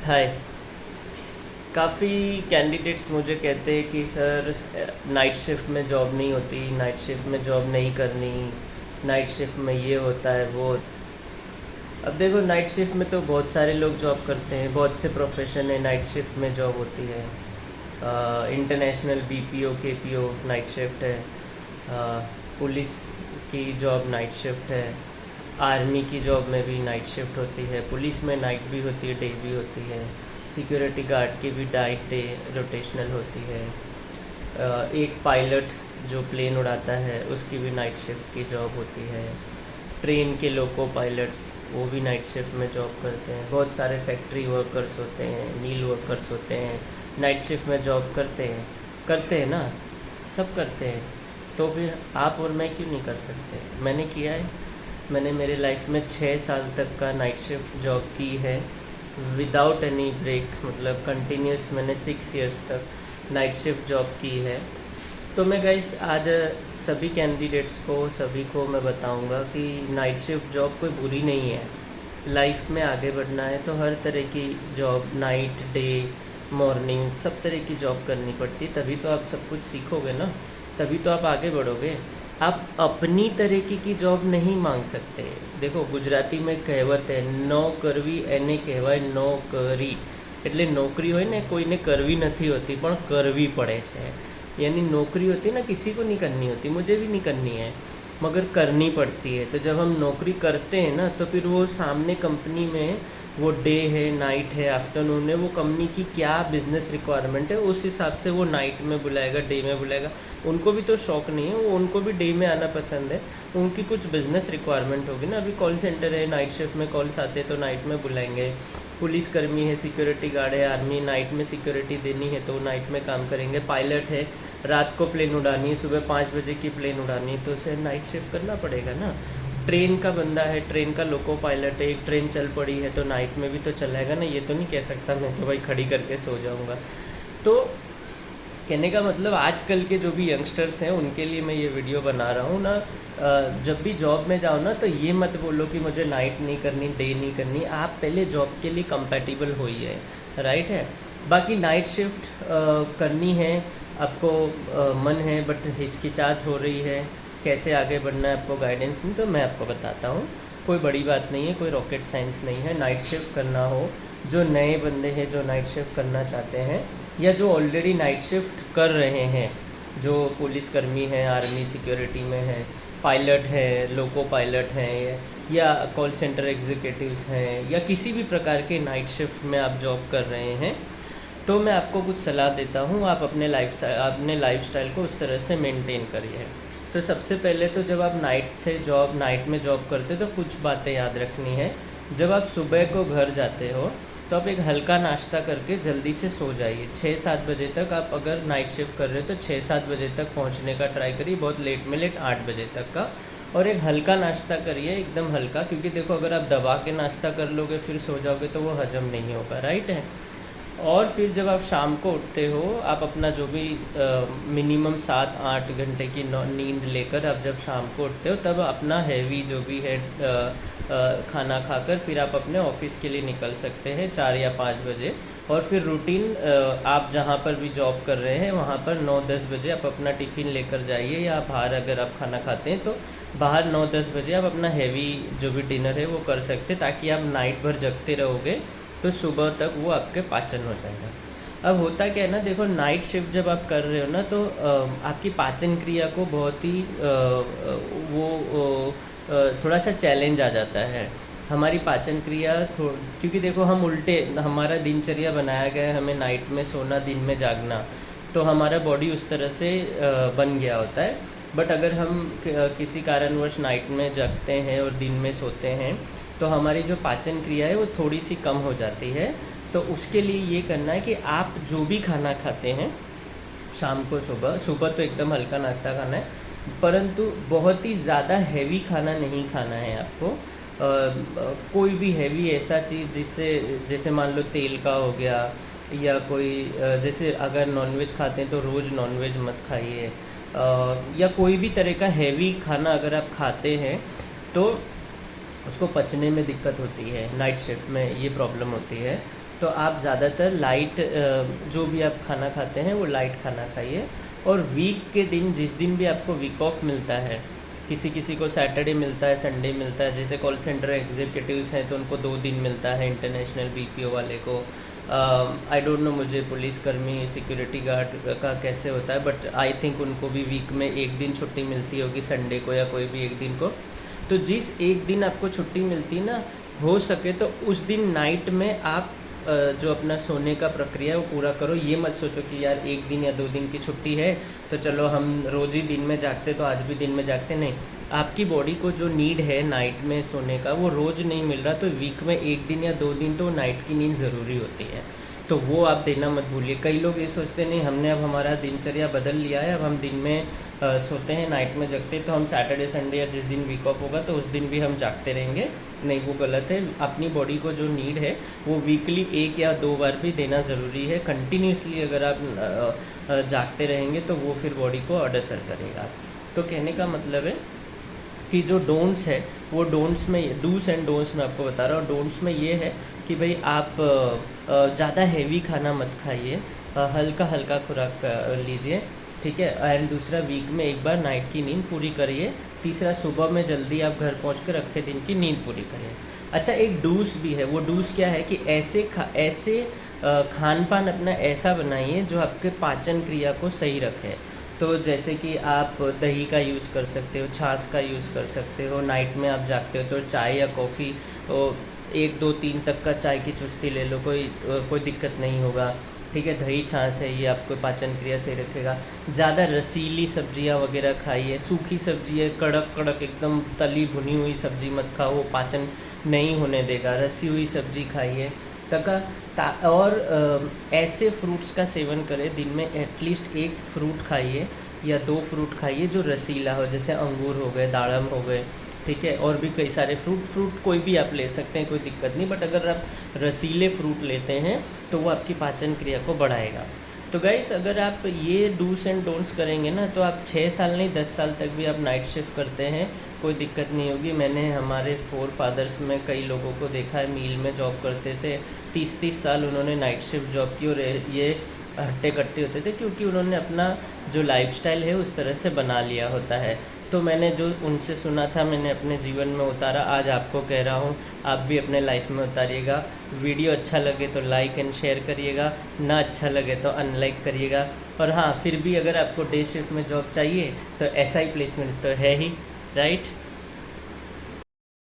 हाय। काफ़ी कैंडिडेट्स मुझे कहते हैं कि सर नाइट शिफ्ट में जॉब नहीं होती, नाइट शिफ्ट में जॉब नहीं करनी, नाइट शिफ्ट में ये होता है वो। अब देखो, नाइट शिफ्ट में तो बहुत सारे लोग जॉब करते हैं, बहुत से प्रोफेशन है नाइट शिफ्ट में जॉब होती है। International BPO KPO night shift है। पुलिस की जॉब नाइट शिफ्ट है। आर्मी की जॉब में भी नाइट शिफ्ट होती है। पुलिस में नाइट भी होती है, डे भी होती है। सिक्योरिटी गार्ड की भी नाइट डे रोटेशनल होती है। एक पायलट जो प्लेन उड़ाता है उसकी भी नाइट शिफ्ट की जॉब होती है। ट्रेन के लोको पायलट्स वो भी नाइट शिफ्ट में जॉब करते हैं। बहुत सारे फैक्ट्री वर्कर्स होते हैं, मील वर्कर्स होते हैं, नाइट शिफ्ट में जॉब करते हैं ना, सब करते हैं। तो फिर आप और मैं क्यों नहीं कर सकते? मैंने किया है। मैंने मेरे लाइफ में 6 साल तक का नाइट शिफ्ट जॉब की है, विदाउट एनी ब्रेक, मतलब कंटिन्यूस मैंने 6 इयर्स तक नाइट शिफ्ट जॉब की है। तो मैं गाइस आज सभी कैंडिडेट्स को, सभी को मैं बताऊंगा कि नाइट शिफ्ट जॉब कोई बुरी नहीं है। लाइफ में आगे बढ़ना है तो हर तरह की जॉब, नाइट डे मॉर्निंग, सब तरह की जॉब करनी पड़ती है। तभी तो आप सब कुछ सीखोगे ना, तभी तो आप आगे बढ़ोगे। आप अपनी तरीके की जॉब नहीं मांग सकते। देखो, गुजराती में कહેવत है, नो करवी એને કહેવાય નો કરી। એટલે નોકરી હોય ને કોઈને કરવી નથી होती પણ કરવી પડે છે। यानी नौकरी होती है ना, किसी को नहीं करनी होती, मुझे भी नहीं करनी है, मगर करनी पड़ती है। तो जब हम नौकरी करते हैं ना, तो फिर वो सामने कंपनी में वो डे है, नाइट है, आफ्टरनून है, वो कंपनी की क्या बिज़नेस रिक्वायरमेंट है उस हिसाब से वो नाइट में बुलाएगा, डे में बुलाएगा। उनको भी तो शौक नहीं है, वो उनको भी डे में आना पसंद है। उनकी कुछ बिज़नेस रिक्वायरमेंट होगी ना। अभी कॉल सेंटर है, नाइट शिफ्ट में कॉल्स आते हैं तो नाइट में बुलाएंगे। पुलिसकर्मी है, सिक्योरिटी गार्ड है, आर्मी, नाइट में सिक्योरिटी देनी है तो नाइट में काम करेंगे। पायलट है, रात को प्लेन उड़ानी है, सुबह 5 बजे की प्लेन उड़ानी है तो उसे नाइट शिफ्ट करना पड़ेगा ना। ट्रेन का बंदा है, ट्रेन का लोको पायलट है, एक ट्रेन चल पड़ी है तो नाइट में भी तो चलाएगा ना। ये तो नहीं कह सकता मैं तो भाई खड़ी करके सो जाऊँगा। तो कहने का मतलब आजकल के जो भी यंगस्टर्स हैं उनके लिए मैं ये वीडियो बना रहा हूँ ना। जब भी जॉब में जाओ ना, तो ये मत बोलो कि मुझे नाइट नहीं करनी, डे नहीं करनी। आप पहले जॉब के लिए कंपैटिबल हो ही है, राइट है। बाकी नाइट शिफ्ट करनी है आपको, मन है बट हिचकिचाहट हो रही है, कैसे आगे बढ़ना है आपको गाइडेंस नहीं, तो मैं आपको बताता हूँ। कोई बड़ी बात नहीं है, कोई रॉकेट साइंस नहीं है। नाइट शिफ्ट करना हो, जो नए बंदे हैं जो नाइट शिफ्ट करना चाहते हैं, या जो ऑलरेडी नाइट शिफ्ट कर रहे हैं, जो पुलिसकर्मी हैं, आर्मी सिक्योरिटी में हैं, पायलट हैं, लोको पायलट हैं, या कॉल सेंटर एग्जीक्यूटिव्स हैं, या किसी भी प्रकार के नाइट शिफ्ट में आप जॉब कर रहे हैं, तो मैं आपको कुछ सलाह देता हूँ। आप अपने लाइफस्टाइल को उस तरह से मेंटेन करिए। तो सबसे पहले तो जब आप नाइट में जॉब करते हो तो कुछ बातें याद रखनी है। जब आप सुबह को घर जाते हो तो आप एक हल्का नाश्ता करके जल्दी से सो जाइए। 6-7 बजे तक आप अगर नाइट शिफ्ट कर रहे हो तो 6-7 बजे तक पहुंचने का ट्राई करिए, बहुत लेट में लेट 8 बजे तक का। और एक हल्का नाश्ता करिए, एकदम हल्का, क्योंकि देखो अगर आप दबा के नाश्ता कर लोगे फिर सो जाओगे तो वो हजम नहीं होगा, राइट है। और फिर जब आप शाम को उठते हो, आप अपना जो भी मिनिमम 7-8 घंटे की नींद लेकर आप जब शाम को उठते हो, तब अपना हैवी जो भी है खाना खाकर फिर आप अपने ऑफिस के लिए निकल सकते हैं 4 या 5 बजे। और फिर रूटीन, आप जहाँ पर भी जॉब कर रहे हैं वहाँ पर 9-10 बजे आप अपना टिफ़िन लेकर जाइए, या बाहर अगर आप खाना खाते हैं तो बाहर 9-10 बजे आप अपना हैवी जो भी डिनर है वो कर सकते हैं, ताकि आप नाइट भर जगते रहोगे तो सुबह तक वो आपके पाचन हो जाएगा। अब होता क्या है ना, देखो नाइट शिफ्ट जब आप कर रहे हो ना, तो आपकी पाचन क्रिया को बहुत ही थोड़ा सा चैलेंज आ जाता है। हमारी पाचन क्रिया क्योंकि देखो हम उल्टे, हमारा दिनचर्या बनाया गया है हमें नाइट में सोना, दिन में जागना, तो हमारा बॉडी उस तरह से बन गया होता है। बट अगर हम किसी कारणवश नाइट में जगते हैं और दिन में सोते हैं तो हमारी जो पाचन क्रिया है वो थोड़ी सी कम हो जाती है। तो उसके लिए ये करना है कि आप जो भी खाना खाते हैं शाम को, सुबह सुबह तो एकदम हल्का नाश्ता खाना है, परंतु बहुत ही ज़्यादा हैवी खाना नहीं खाना है आपको। कोई भी हैवी ऐसा चीज़ जिससे, जैसे मान लो तेल का हो गया, या कोई जैसे अगर नॉनवेज खाते हैं तो रोज़ नॉनवेज मत खाइए, या कोई भी तरह का हैवी खाना अगर आप खाते हैं तो उसको पचने में दिक्कत होती है। नाइट शिफ्ट में ये प्रॉब्लम होती है। तो आप ज़्यादातर लाइट जो भी आप खाना खाते हैं वो लाइट खाना खाइए। और वीक के दिन, जिस दिन भी आपको वीक ऑफ मिलता है, किसी किसी को सैटरडे मिलता है, संडे मिलता है, जैसे कॉल सेंटर एग्जीक्यूटिव्स हैं तो उनको 2 दिन मिलता है, इंटरनेशनल बीपीओ वाले को। आई डोंट नो मुझे पुलिसकर्मी, सिक्योरिटी गार्ड का कैसे होता है, बट आई थिंक उनको भी वीक में 1 दिन छुट्टी मिलती होगी, संडे को या कोई भी एक दिन को। तो जिस एक दिन आपको छुट्टी मिलती है ना, हो सके तो उस दिन नाइट में आप जो अपना सोने का प्रक्रिया है वो पूरा करो। ये मत सोचो कि यार 1 दिन या 2 दिन की छुट्टी है तो चलो हम रोज़ ही दिन में जागते तो आज भी दिन में जागते। नहीं, आपकी बॉडी को जो नीड है नाइट में सोने का वो रोज़ नहीं मिल रहा, तो वीक में 1 दिन या 2 दिन तो नाइट की नींद ज़रूरी होती है, तो वो आप देना मत भूलिए। कई लोग ये सोचते नहीं हमने अब हमारा दिनचर्या बदल लिया है, अब हम दिन में सोते हैं, नाइट में जगते हैं, तो हम सैटरडे संडे या जिस दिन वीक ऑफ होगा तो उस दिन भी हम जागते रहेंगे। नहीं, वो गलत है। अपनी बॉडी को जो नीड है वो वीकली 1 या 2 बार भी देना ज़रूरी है। कंटिन्यूसली अगर आप जागते रहेंगे तो वो फिर बॉडी को असर करेगा। तो कहने का मतलब है कि जो डोंट्स है वो डोंट्स में, डूस एंड डोंट्स मैं आपको बता रहा हूँ। डोंट्स में ये है कि भाई आप ज़्यादा हैवी खाना मत खाइए, हल्का हल्का खुराक लीजिए, ठीक है। एंड दूसरा, वीक में एक बार नाइट की नींद पूरी करिए। तीसरा, सुबह में जल्दी आप घर पहुँच कर अगले दिन की नींद पूरी करिए। अच्छा, एक डूस भी है। वो डूस क्या है कि ऐसे खान पान अपना ऐसा बनाइए जो आपके पाचन क्रिया को सही रखे। तो जैसे कि आप दही का यूज़ कर सकते हो, छाछ का यूज़ कर सकते हो। नाइट में आप जागते हो तो चाय या कॉफ़ी 1 2 3 तक का चाय की चुस्की ले लो, कोई दिक्कत नहीं होगा, ठीक है। दही छाछ है, ये आपको पाचन क्रिया सही रखेगा। ज़्यादा रसीली सब्जियां वगैरह खाइए, सूखी सब्जी है, कड़क कड़क एकदम तली भुनी हुई सब्जी मत खाओ, वो पाचन नहीं होने देगा। रसी हुई सब्जी खाइए और ऐसे फ्रूट्स का सेवन करें, दिन में एटलीस्ट 1 फ्रूट खाइए या 2 फ्रूट खाइए जो रसीला हो, जैसे अंगूर हो गए, दाड़म हो गए, ठीक है। और भी कई सारे फ्रूट कोई भी आप ले सकते हैं, कोई दिक्कत नहीं, बट अगर आप रसीले फ्रूट लेते हैं तो वो आपकी पाचन क्रिया को बढ़ाएगा। तो गाइस, अगर आप ये डूस एंड डोंट्स करेंगे ना तो आप 6 साल नहीं 10 साल तक भी आप नाइट शिफ्ट करते हैं, कोई दिक्कत नहीं होगी। मैंने हमारे 4 फादर्स में कई लोगों को देखा है, मील में जॉब करते थे, 30-30 साल उन्होंने नाइट शिफ्ट जॉब की, और ये हट्टे कट्टे होते थे क्योंकि उन्होंने अपना जो लाइफस्टाइल है उस तरह से बना लिया होता है। तो मैंने जो उनसे सुना था मैंने अपने जीवन में उतारा, आज आपको कह रहा हूँ, आप भी अपने लाइफ में उतारिएगा। वीडियो अच्छा लगे तो लाइक एंड शेयर करिएगा, ना अच्छा लगे तो अनलाइक करिएगा। और हाँ, फिर भी अगर आपको डे शिफ्ट में जॉब चाहिए तो SI प्लेसमेंट्स तो है ही, राइट।